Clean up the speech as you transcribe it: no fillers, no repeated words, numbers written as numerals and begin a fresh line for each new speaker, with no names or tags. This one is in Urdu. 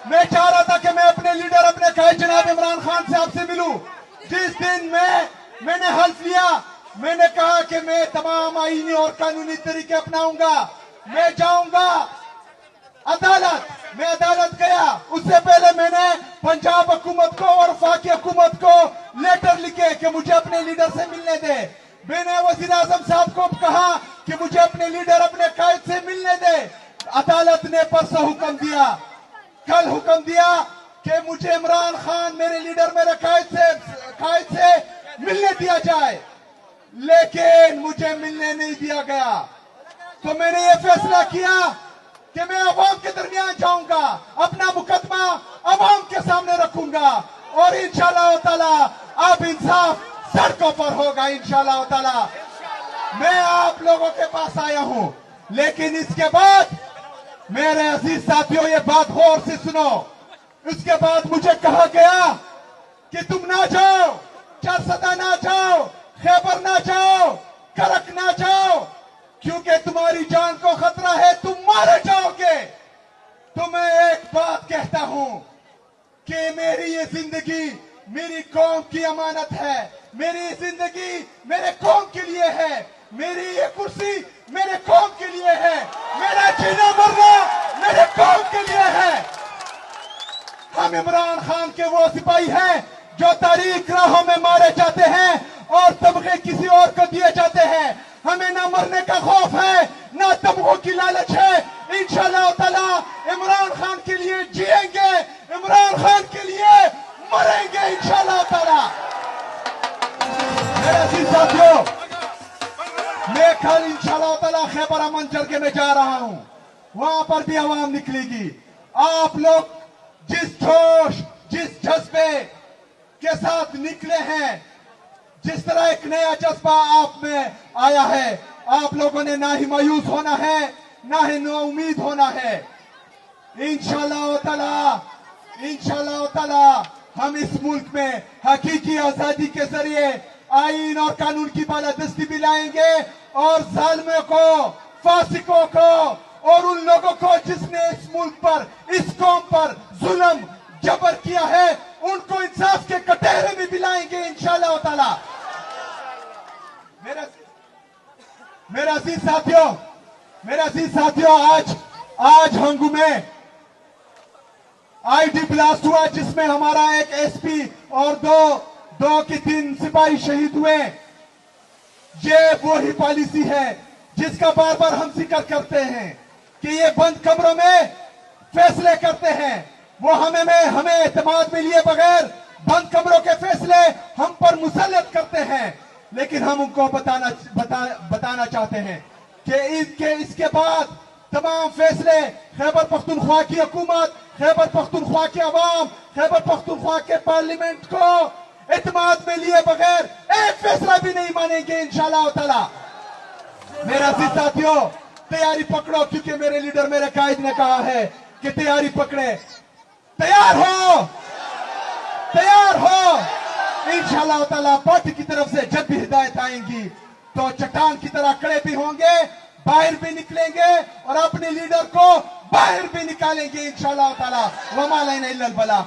میں چاہ رہا تھا کہ میں اپنے لیڈر اپنے قائد جناب عمران خان سے آپ سے ملوں. جس دن میں نے حلف لیا, میں نے کہا کہ میں تمام آئینی اور قانونی طریقے اپناؤں گا, میں جاؤں گا عدالت. میں عدالت گیا. اس سے پہلے میں نے پنجاب حکومت کو اور وفاقی حکومت کو لیٹر لکھے کہ مجھے اپنے لیڈر سے ملنے دے. میں نے وزیر اعظم صاحب کو کہا کہ مجھے اپنے لیڈر اپنے قائد سے ملنے دے. عدالت نے پرسوں حکم دیا, کل حکم دیا کہ مجھے عمران خان میرے لیڈر میرے قائد سے ملنے دیا جائے, لیکن مجھے ملنے نہیں دیا گیا. تو میں نے یہ فیصلہ کیا کہ میں عوام کے درمیان جاؤں گا, اپنا مقدمہ عوام کے سامنے رکھوں گا, اور انشاءاللہ تعالی اب انصاف سڑکوں پر ہوگا انشاءاللہ تعالی. میں آپ لوگوں کے پاس آیا ہوں, لیکن اس کے بعد میرے عزیز ساتھیوں یہ بات غور سے سنو. اس کے بعد مجھے کہا گیا کہ تم نہ جاؤ, چارسدہ نہ جاؤ, خیبر نہ جاؤ, کرک نہ جاؤ, کیونکہ تمہاری جان کو خطرہ ہے, تم مارے جاؤ گے. تو میں ایک بات کہتا ہوں کہ میری یہ زندگی میری قوم کی امانت ہے, میری زندگی میرے قوم کے لیے ہے, میری یہ کرسی میرے قوم کے لیے ہے, میرا جینا مرنا میرے قوم کے لیے ہے. ہم عمران خان کے وہ سپاہی ہیں جو تاریخ راہوں میں مارے جاتے ہیں اور تمغے کسی اور کو دیے جاتے ہیں. ہمیں نہ مرنے کا خوف ہے, نہ تمغوں کی لالچ ہے. انشاءاللہ تعالی عمران خان کے لیے جیئیں گے, عمران خان کے لیے مریں گے انشاءاللہ تعالی. میرے عزیز ساتھیوں, میں کل انشاءاللہ تعالی خیبر امن جرگے میں جا رہا ہوں, وہاں پر بھی عوام نکلے گی. آپ لوگ جس جوش جس جذبے کے ساتھ نکلے ہیں, جس طرح ایک نیا جذبہ آپ میں آیا ہے, آپ لوگوں نے نہ ہی مایوس ہونا ہے نہ ہی نا امید ہونا ہے. انشاءاللہ تعالی ہم اس ملک میں حقیقی آزادی کے ذریعے آئین اور قانون کی بالادستی بھی لائیں گے, اور ظالموں کو, فاسقوں کو اور ان لوگوں کو جس نے اس ملک پر, اس قوم پر ظلم جبر کیا ہے, ان کو انصاف کے کٹہرے میں بھی لائیں گے انشاءاللہ تعالی. میرے عزیز ساتھیوں, آج ہنگو میں آئی ڈی بلاسٹ ہوا, جس میں ہمارا ایک ایس پی اور دو کی 3 سپاہی شہید ہوئے. یہ وہی پالیسی ہے جس کا بار بار ہم ذکر کرتے ہیں کہ یہ بند کمروں میں فیصلے کرتے ہیں. وہ ہمیں اعتماد میں لیے بغیر بند کمروں کے فیصلے ہم پر مسلط کرتے ہیں, لیکن ہم ان کو بتانا چاہتے ہیں کہ اس کے بعد تمام فیصلے خیبر پختونخوا کی حکومت, خیبر پختونخوا کے عوام, خیبر پختونخوا کے پارلیمنٹ کو اعتماد میں لیے بغیر ایک فیصلہ بھی نہیں مانیں گے انشاءاللہ تعالی. میرے عزیز ساتھیوں, تیاری پکڑو, کیونکہ میرے لیڈر میرے قائد نے کہا ہے کہ تیاری پکڑے. تیار ہو انشاءاللہ تعالی. پارٹی کی طرف سے جب بھی ہدایت آئیں گی تو چٹان کی طرح کھڑے بھی ہوں گے, باہر بھی نکلیں گے, اور اپنے لیڈر کو باہر بھی نکالیں گے انشاءاللہ تعالی. وما علینا الا البلاغ.